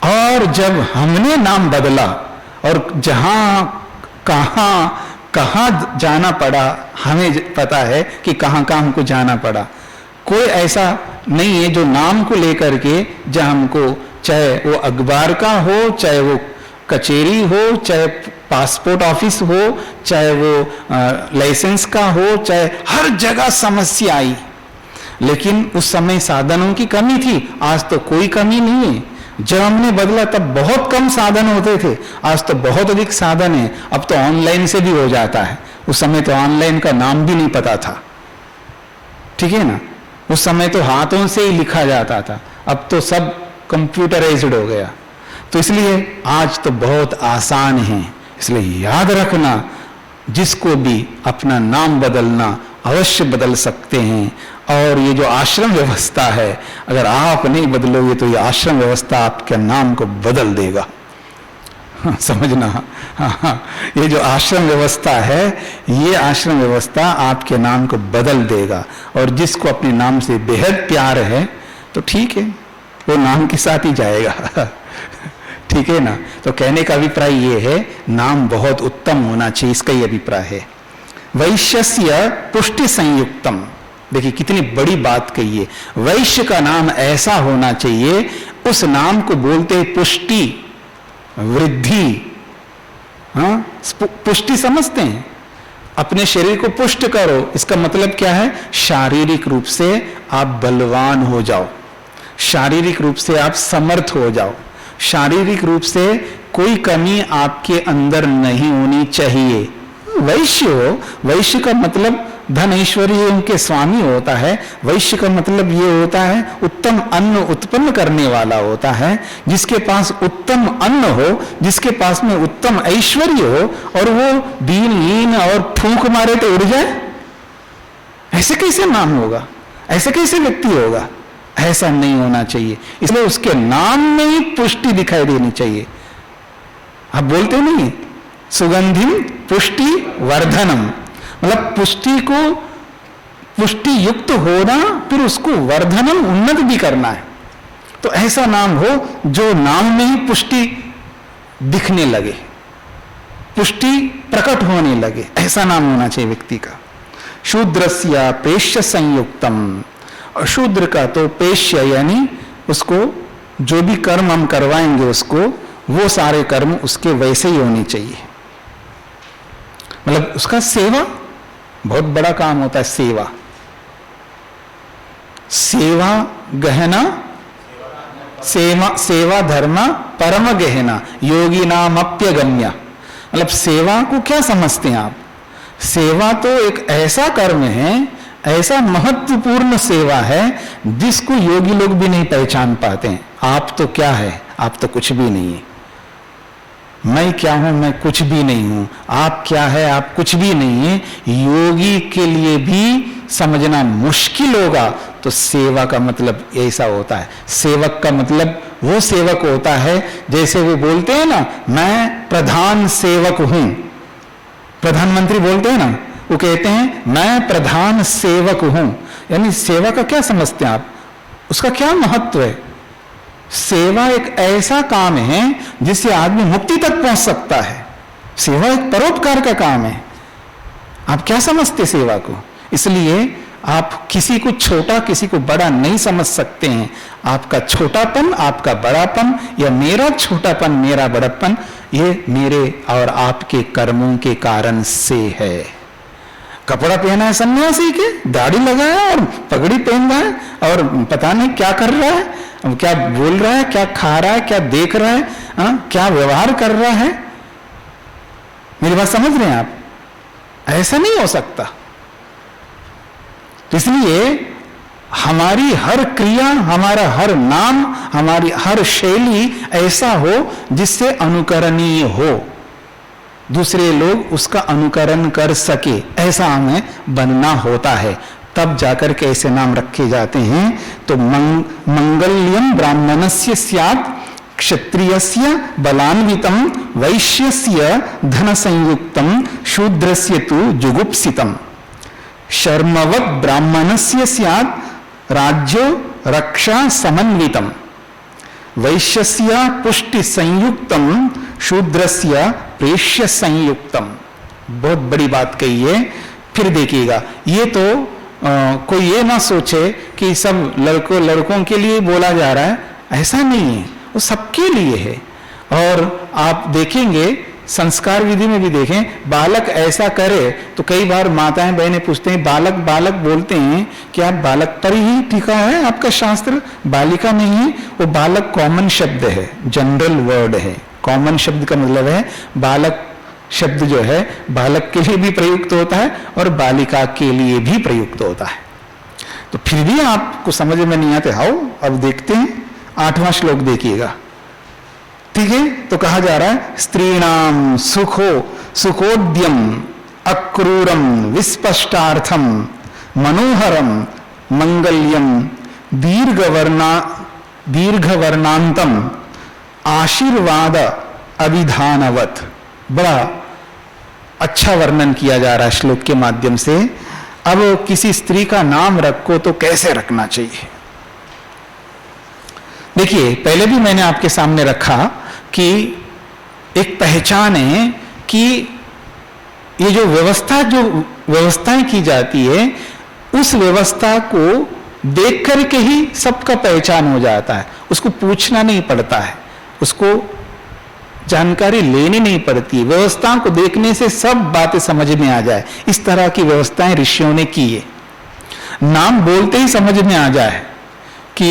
और जब हमने नाम बदला और जहां कहां जाना पड़ा, हमें पता है कि कहां हमको जाना पड़ा। कोई ऐसा नहीं है जो नाम को लेकर के जहां हमको, चाहे वो अखबार का हो, चाहे वो कचेरी हो, चाहे पासपोर्ट ऑफिस हो, चाहे वो लाइसेंस का हो, चाहे हर जगह समस्या आई। लेकिन उस समय साधनों की कमी थी, आज तो कोई कमी नहीं है। जब हमने बदला तब बहुत कम साधन होते थे, आज तो बहुत अधिक साधन है। अब तो ऑनलाइन से भी हो जाता है, उस समय तो ऑनलाइन का नाम भी नहीं पता था, ठीक है ना। उस समय तो हाथों से ही लिखा जाता था, अब तो सब कंप्यूटराइज्ड हो गया। तो इसलिए आज तो बहुत आसान है। इसलिए याद रखना, जिसको भी अपना नाम बदलना अवश्य बदल सकते हैं। और ये जो आश्रम व्यवस्था है, अगर आप नहीं बदलोगे तो ये आश्रम व्यवस्था आपके नाम को बदल देगा। समझना। हाँ, ये जो आश्रम व्यवस्था है, ये आश्रम व्यवस्था आपके नाम को बदल देगा। और जिसको अपने नाम से बेहद प्यार है तो ठीक है, वो नाम के साथ ही जाएगा। ठीक है ना। तो कहने का अभिप्राय ये है, नाम बहुत उत्तम होना चाहिए, इसका ही अभिप्राय है। वैश्यस्य पुष्टि संयुक्तम, देखिए कितनी बड़ी बात कही है। वैश्य का नाम ऐसा होना चाहिए, उस नाम को बोलते पुष्टि, वृद्धि। हाँ, पुष्टि समझते हैं, अपने शरीर को पुष्ट करो। इसका मतलब क्या है? शारीरिक रूप से आप बलवान हो जाओ, शारीरिक रूप से आप समर्थ हो जाओ, शारीरिक रूप से कोई कमी आपके अंदर नहीं होनी चाहिए। वैश्य हो, वैश्य का मतलब धन ऐश्वर्य उनके स्वामी होता है। वैश्य का मतलब ये होता है उत्तम अन्न उत्पन्न करने वाला होता है, जिसके पास उत्तम अन्न हो, जिसके पास में उत्तम ऐश्वर्य हो, और वो दीनहीन और फूंक मारे तो उड़ जाए। ऐसे कैसे नाम होगा? ऐसे कैसे व्यक्ति होगा? ऐसा नहीं होना चाहिए। इसलिए उसके नाम में ही पुष्टि दिखाई देनी चाहिए। आप बोलते नहीं सुगंधिम पुष्टि वर्धनम, मतलब पुष्टि युक्त होना, फिर उसको वर्धनम उन्नत भी करना है। तो ऐसा नाम हो जो नाम में ही पुष्टि दिखने लगे, पुष्टि प्रकट होने लगे, ऐसा नाम होना चाहिए व्यक्ति का। शूद्रस्य पेश्य संयुक्तम, अशूद्र का तो पेश्य यानी उसको जो भी कर्म हम करवाएंगे उसको, वो सारे कर्म उसके वैसे ही होने चाहिए। मतलब उसका सेवा बहुत बड़ा काम होता है। सेवा गहना, सेवा धर्म परम गहना, योगी नाम अप्यगम्य। मतलब सेवा को क्या समझते हैं आप? सेवा तो एक ऐसा कर्म है, ऐसा महत्वपूर्ण सेवा है जिसको योगी लोग भी नहीं पहचान पाते हैं। आप तो क्या है? आप तो कुछ भी नहीं है। मैं क्या हूं? मैं कुछ भी नहीं हूं। आप क्या है? आप कुछ भी नहीं है। योगी के लिए भी समझना मुश्किल होगा। तो सेवा का मतलब ऐसा होता है। सेवक का मतलब वो सेवक होता है जैसे वो बोलते हैं ना, मैं प्रधान सेवक हूं। प्रधानमंत्री बोलते हैं ना, वो कहते हैं मैं प्रधान सेवक हूं। यानी सेवा का क्या समझते हैं आप? उसका क्या महत्व है? सेवा एक ऐसा काम है जिससे आदमी मुक्ति तक पहुंच सकता है। सेवा एक परोपकार का काम है। आप क्या समझते सेवा को? इसलिए आप किसी को छोटा किसी को बड़ा नहीं समझ सकते हैं। आपका छोटापन, आपका बड़ापन, या मेरा छोटापन मेरा बड़ापन, ये मेरे और आपके कर्मों के कारण से है। कपड़ा पहना है सन्यासी के, दाढ़ी लगाया और पगड़ी पहन रहा है और पता नहीं क्या कर रहा है, क्या बोल रहा है, क्या खा रहा है, क्या देख रहा है, क्या व्यवहार कर रहा है। मेरी बात समझ रहे हैं आप? ऐसा नहीं हो सकता। इसलिए हमारी हर क्रिया, हमारा हर नाम, हमारी हर शैली ऐसा हो जिससे अनुकरणीय हो, दूसरे लोग उसका अनुकरण कर सके, ऐसा हमें बनना होता है। तब जाकर के ऐसे नाम रखे जाते हैं। तो मंगल्यम ब्राह्मणस्य स्यात् क्षत्रियस्य बलान्वितम वैश्यस्य धन संयुक्तम शूद्रस्य तु जुगुप्सितम शर्मवत् ब्राह्मणस्य स्यात् राज्यो रक्षा समन्वितम वैश्यस्य पुष्टि संयुक्तम शूद्रस्य प्रेष्य संयुक्तम। बहुत बड़ी बात कही है। फिर देखिएगा, ये तो कोई ये ना सोचे कि सब लड़कों के लिए बोला जा रहा है, ऐसा नहीं है, वो सबके लिए है। और आप देखेंगे संस्कार विधि में भी देखें, बालक ऐसा करे तो कई बार माताएं बहनें पूछते हैं, बालक बालक बोलते हैं कि आप बालक पर ही टिका है आपका शास्त्र, बालिका नहीं है। वो बालक कॉमन शब्द है, जनरल वर्ड है। कॉमन शब्द का मतलब है बालक शब्द जो है बालक के लिए भी प्रयुक्त होता है और बालिका के लिए भी प्रयुक्त होता है। तो फिर भी आपको समझ में नहीं आते। हाउ, अब देखते हैं 8वां श्लोक देखिएगा, ठीक है। तो कहा जा रहा है स्त्रीणाम सुखोद्यम अक्रूरम विस्पष्टार्थम मनोहरम मंगल्यम दीर्घवर्णांतम आशीर्वाद अभिधानवत। बड़ा अच्छा वर्णन किया जा रहा है श्लोक के माध्यम से। अब किसी स्त्री का नाम रखो तो कैसे रखना चाहिए? देखिए, पहले भी मैंने आपके सामने रखा कि एक पहचान है कि ये जो व्यवस्थाएं की जाती है, उस व्यवस्था को देख करके ही सबका पहचान हो जाता है। उसको पूछना नहीं पड़ता है, उसको जानकारी लेनी नहीं पड़ती। व्यवस्थाओं को देखने से सब बातें समझ में आ जाए। इस तरह की व्यवस्थाएं ऋषियों ने की है। नाम बोलते ही समझ में आ जाए कि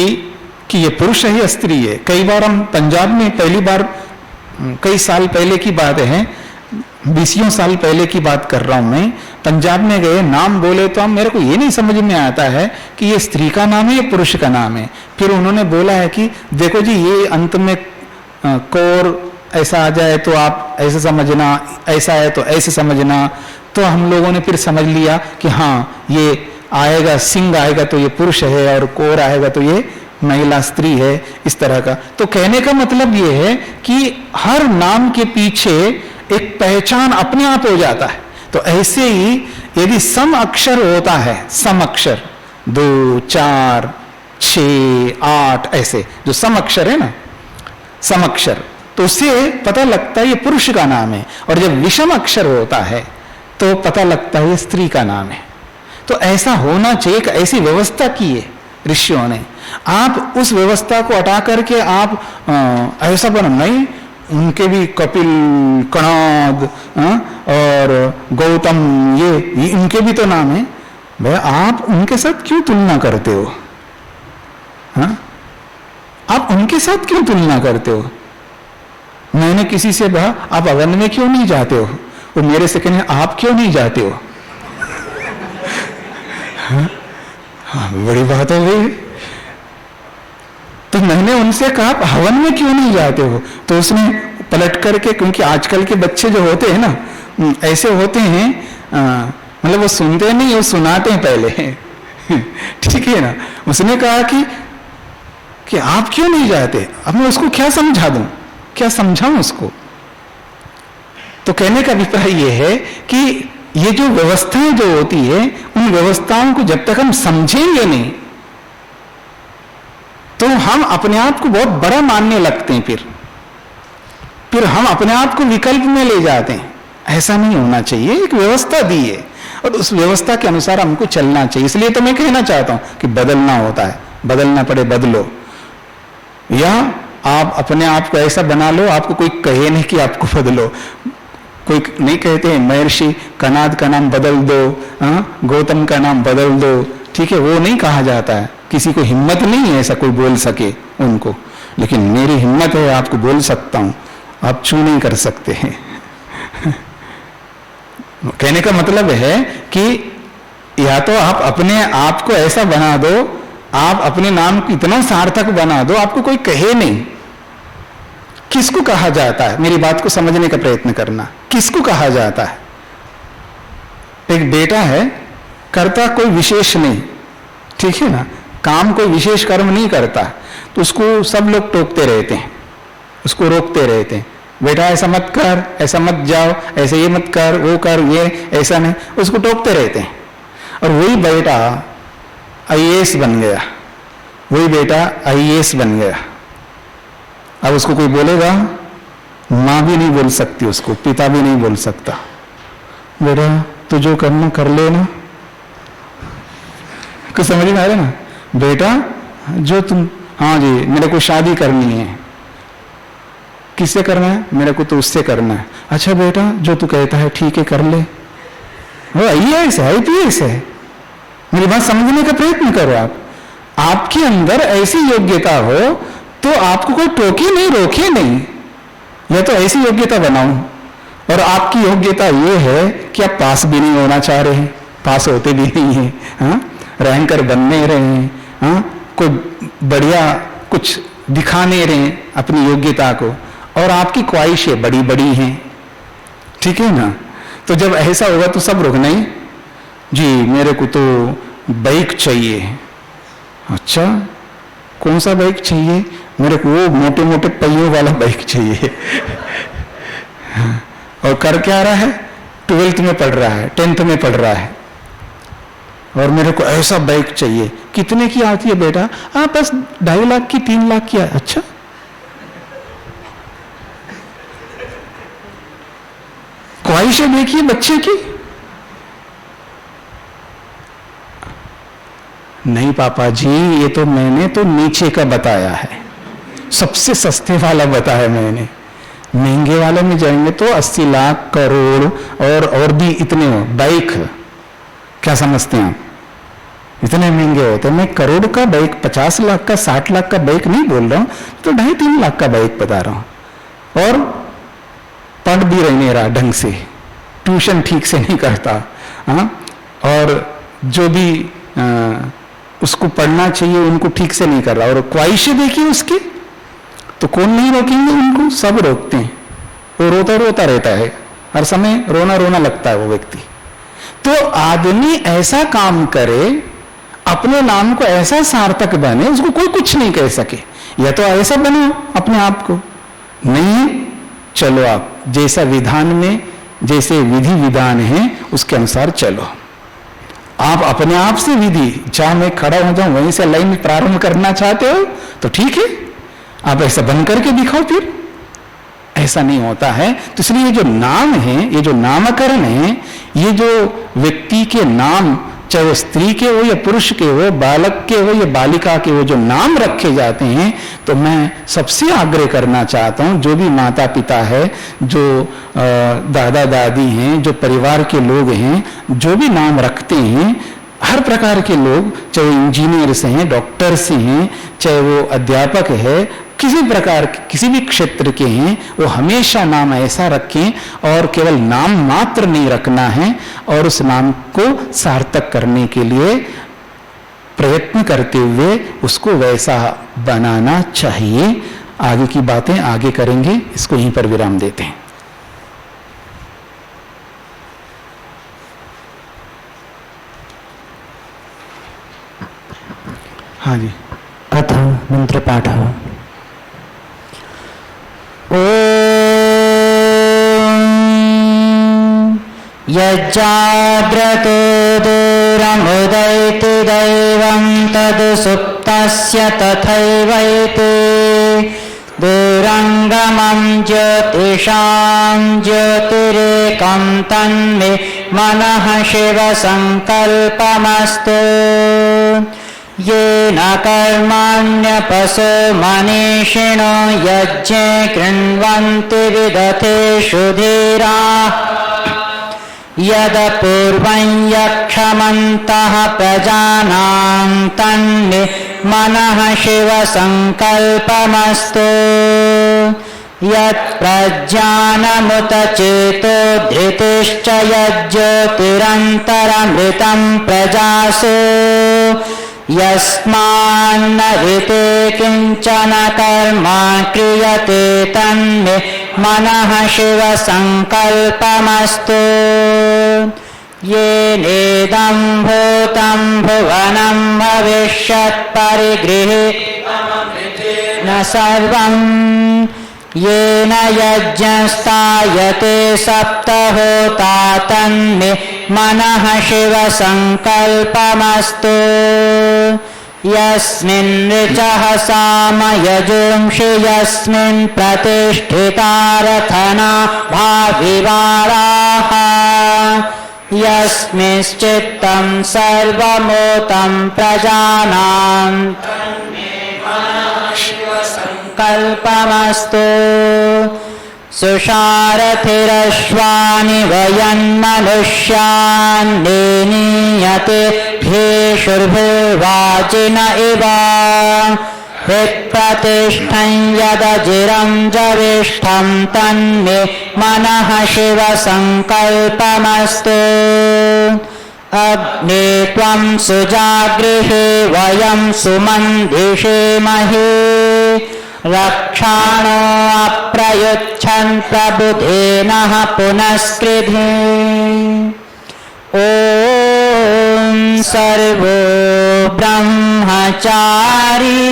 ये पुरुष है या स्त्री है। कई बार हम पंजाब में पहली बार, कई साल पहले की बात है, 20 साल पहले की बात कर रहा हूं मैं, पंजाब में गए, नाम बोले तो हम, मेरे को ये नहीं समझ में आता है कि ये स्त्री का नाम है या पुरुष का नाम है। फिर उन्होंने बोला है कि देखो जी ये अंत में कौर ऐसा आ जाए तो आप ऐसे समझना, ऐसा है तो ऐसे समझना। तो हम लोगों ने फिर समझ लिया कि हाँ ये आएगा, सिंह आएगा तो ये पुरुष है और कौर आएगा तो ये महिला स्त्री है, इस तरह का। तो कहने का मतलब ये है कि हर नाम के पीछे एक पहचान अपने आप हो जाता है। तो ऐसे ही यदि सम अक्षर होता है, सम अक्षर 2, 4, 6, 8 ऐसे जो सम अक्षर है ना, सम अक्षर, तो उससे पता लगता है ये पुरुष का नाम है। और जब विषम अक्षर होता है तो पता लगता है ये स्त्री का नाम है। तो ऐसा होना चाहिए, एक ऐसी व्यवस्था की है ऋषियों ने। आप उस व्यवस्था को हटा करके आप ऐसा बना नहीं, उनके भी कपिल, कणाद और गौतम ये इनके भी तो नाम है। भाई आप उनके साथ क्यों तुलना करते हो? हाँ, आप उनके साथ क्यों तुलना करते हो? मैंने किसी से कहा आप अवन में क्यों नहीं जाते हो? वो मेरे से कहने आप क्यों नहीं जाते हो? हाँ, बड़ी बात हो गई। तो मैंने उनसे कहा आप हवन में क्यों नहीं जाते हो? तो उसने पलट करके, क्योंकि आजकल के बच्चे जो होते हैं ना ऐसे होते हैं, मतलब वो सुनते नहीं, वो सुनाते हैं पहले। ठीक है ना। उसने कहा कि आप क्यों नहीं जाते? अब मैं उसको क्या समझा दूं, क्या समझाऊं उसको? तो कहने का अभिप्राय यह है कि ये जो व्यवस्थाएं जो होती है, उन व्यवस्थाओं को जब तक हम समझेंगे नहीं तो हम अपने आप को बहुत बड़ा मानने लगते हैं। फिर हम अपने आप को विकल्प में ले जाते हैं। ऐसा नहीं होना चाहिए। एक व्यवस्था दी है और उस व्यवस्था के अनुसार हमको चलना चाहिए। इसलिए तो मैं कहना चाहता हूं कि बदलना होता है, बदलना पड़े बदलो, या आप अपने आप को ऐसा बना लो आपको कोई कहे नहीं कि आपको बदलो। कोई नहीं कहते महर्षि कणाद का नाम बदल दो, गौतम का नाम बदल दो, ठीक है, वो नहीं कहा जाता है। किसी को हिम्मत नहीं है ऐसा कोई बोल सके उनको, लेकिन मेरी हिम्मत है, आपको बोल सकता हूं, आप छू नहीं कर सकते हैं। कहने का मतलब है कि या तो आप अपने आप को ऐसा बना दो, आप अपने नाम को इतना सार्थक बना दो आपको कोई कहे नहीं। किसको कहा जाता है, मेरी बात को समझने का प्रयत्न करना, किसको कहा जाता है? एक बेटा है, करता कोई विशेष नहीं, ठीक है ना, काम कोई विशेष कर्म नहीं करता, तो उसको सब लोग टोकते रहते हैं, उसको रोकते रहते हैं, बेटा ऐसा मत कर, ऐसा मत जाओ, ऐसे ये मत कर, वो कर, ये ऐसा नहीं, उसको टोकते रहते हैं। और वही बेटा आईएएस बन गया, वही बेटा आईएएस बन गया। अब उसको कोई बोलेगा? मां भी नहीं बोल सकती उसको, पिता भी नहीं बोल सकता, बेटा तू जो करना कर लेना। कुछ समझ में आ रहा ना? बेटा जो तुम, हाँ जी मेरे को शादी करनी है, किससे करना है? मेरे को तो उससे करना है। अच्छा बेटा जो तू कहता है ठीक है कर ले। वो आईएएस है, आईपीएस है। मेरी बात समझने का प्रयत्न करो। आपके अंदर ऐसी योग्यता हो तो आपको कोई टोके नहीं, रोके नहीं, या तो ऐसी योग्यता बनाओ। और आपकी योग्यता ये है कि आप पास भी नहीं होना चाह रहे हैं, पास होते भी नहीं है, हाँ, रैंकर बनने रहे हैं, हाँ, कोई बढ़िया कुछ दिखा नहीं रहे अपनी योग्यता को, और आपकी ख्वाहिशें बड़ी बड़ी हैं, ठीक है ना। तो जब ऐसा होगा तो सब रुक नहीं जी, मेरे को तो बाइक चाहिए। अच्छा कौन सा बाइक चाहिए? मेरे को वो मोटे मोटे पहियों वाला बाइक चाहिए। और कर क्या रहा है? 12th में पढ़ रहा है, 10th में पढ़ रहा है, और मेरे को ऐसा बाइक चाहिए। कितने की आती है बेटा? बस 2.5 लाख की, 3 लाख की। अच्छा ख्वाहिशें देखिए बच्चे की। नहीं पापा जी, ये तो मैंने तो नीचे का बताया है, सबसे सस्ते वाला बताया मैंने। महंगे वाले में जाएंगे तो 80 लाख, करोड़ और भी इतने हो। बाइक क्या समझते हैं? इतने महंगे होते हैं। मैं करोड़ का बाइक, 50 लाख का, 60 लाख का बाइक नहीं बोल रहा हूं, तो 2.5-3 लाख का बाइक बता रहा हूं। और पढ़ भी नहीं रहा ढंग से। ट्यूशन ठीक से नहीं करता, हाँ, और जो भी उसको पढ़ना चाहिए उनको ठीक से नहीं कर रहा, और ख्वाहिशें देखिए उसकी, तो कौन नहीं रोकेंगे उनको, सब रोकते हैं। वो रोता रोता रहता है, हर समय रोना रोना लगता है वो व्यक्ति। तो आदमी ऐसा काम करे, अपने नाम को ऐसा सार्थक बने, उसको कोई कुछ नहीं कह सके, या तो ऐसा बनो अपने आप को, नहीं चलो आप जैसा विधान में, जैसे विधि विधान है उसके अनुसार चलो। आप अपने आप से विधि, जहां मैं खड़ा हो जाऊं वहीं से लाइन प्रारंभ करना चाहते हो तो ठीक है, आप ऐसा बन करके दिखाओ। फिर ऐसा नहीं होता है। तो इसलिए ये जो नाम है, ये जो नामकरण है, ये जो व्यक्ति के नाम, चाहे वो स्त्री के हो या पुरुष के हो, बालक के हो या बालिका के हो, जो नाम रखे जाते हैं, तो मैं सबसे आग्रह करना चाहता हूं, जो भी माता पिता है, जो दादा दादी हैं, जो परिवार के लोग हैं, जो भी नाम रखते हैं, हर प्रकार के लोग, चाहे वो इंजीनियर्स हैं, डॉक्टर्स हैं, चाहे वो अध्यापक है, किसी प्रकार किसी भी क्षेत्र के हैं, वो हमेशा नाम ऐसा रखें, और केवल नाम मात्र नहीं रखना है, और उस नाम को सार्थक करने के लिए प्रयत्न करते हुए उसको वैसा बनाना चाहिए। आगे की बातें आगे करेंगे, इसको यहीं पर विराम देते हैं। हाँ जी, अथ मंत्र पाठ। यज्जाग्रतो दूरमुदैति दैवं तद् सुप्तस्य तथैवैति दूरङ्गमं ज्योतिषां ज्योतिरेकं तन्मे मनः शिवसङ्कल्पमस्तु। येन कर्माण्यपशो मनीषिणो यज्ञे कृण्वन्ति विदथेषु धीराः यदपूर्वं यक्षमन्तः प्रजानां तन्मे मनः शिवसङ्कल्पमस्तु। यत्प्रज्ञानमुत चेतो धृतिश्च यज्ज्योतिरन्तरमृतं प्रजासु यस्मान्न ऋते किञ्चन कर्मा क्रियते तन्मे मनः शिवसङ्कल्पमस्तु। येनेदं भूतं भुवनं भविष्यत् परिगृहीतममृतेन सर्वम् येन यज्ञस्तायते सप्तहोता तन्मे मनः शिवसङ्कल्पमस्तु। यस्मिन् ऋचः सामयजुंषि यस्मिन् प्रतिष्ठिता रथना भाविवाराः यस्मिंश्चित्तं सर्वमूतं प्रजानां कल्पमस्तु। सुषारथिरश्वानि वयन्मनुष्यान् निनीयते भेषुर्भिर्वाजिन इव हृत्प्रतिष्ठं यदजिरं जविष्ठं तन्मे मनः शिवसङ्कल्पमस्तु। अग्ने त्वं सुजागृहे वयं सुमन्दिषेमहे रक्षाणो अप्रयुच्छन् प्रबुधेनः पुनस्कृधे। ॐ सर्वो ब्रह्मचारी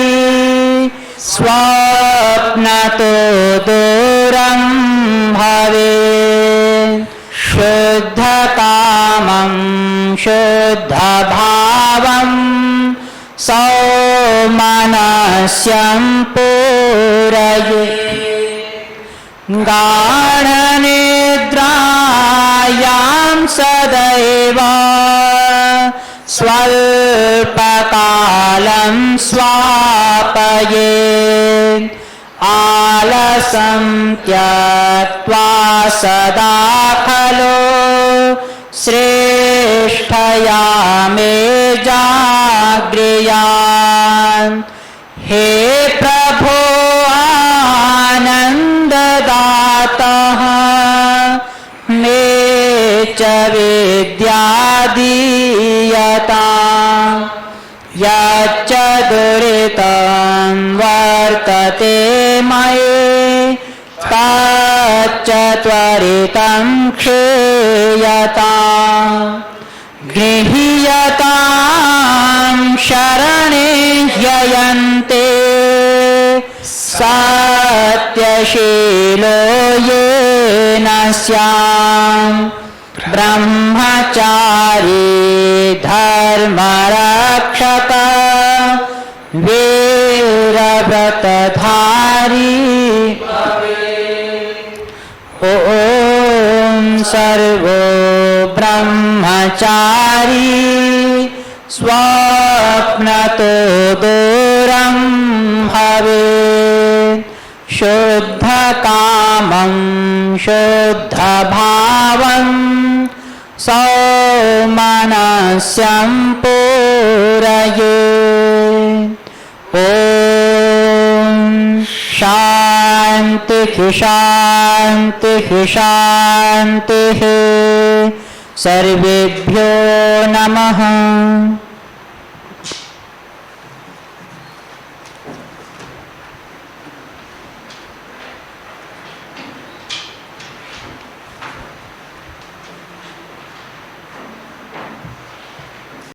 स्वप्नतो दूरं भवेत् शुद्धकामं शुद्धभावं सौमनस्यं पूरयेत्। गाढनिद्रायां सदैव स्वल्पकालं स्वापयेत्। आलसं त्यक्त्वा सदा खलु श्रेष्ठया मे जागृयात्। हे प्रभो आनन्ददातः मे च विद्या दीयताम् यच्च दुरितं वर्तते मयि तच्च त्वरितं क्षीयताम् गृह्यतां शरणे ह्ययन्ते सत्यशीलो येन स्याम् ब्रह्मचारी धर्मरक्षक वीरव्रतधारी ॐ सर्वो ब्रह्मचारी स्वप्नतो दूरं भवेत् शुद्धकामं शुद्धभावं सौमनस्यं पूरयेत् ॐ शान्तिः शान्तिः शान्तिः सर्वेभ्यो नमः।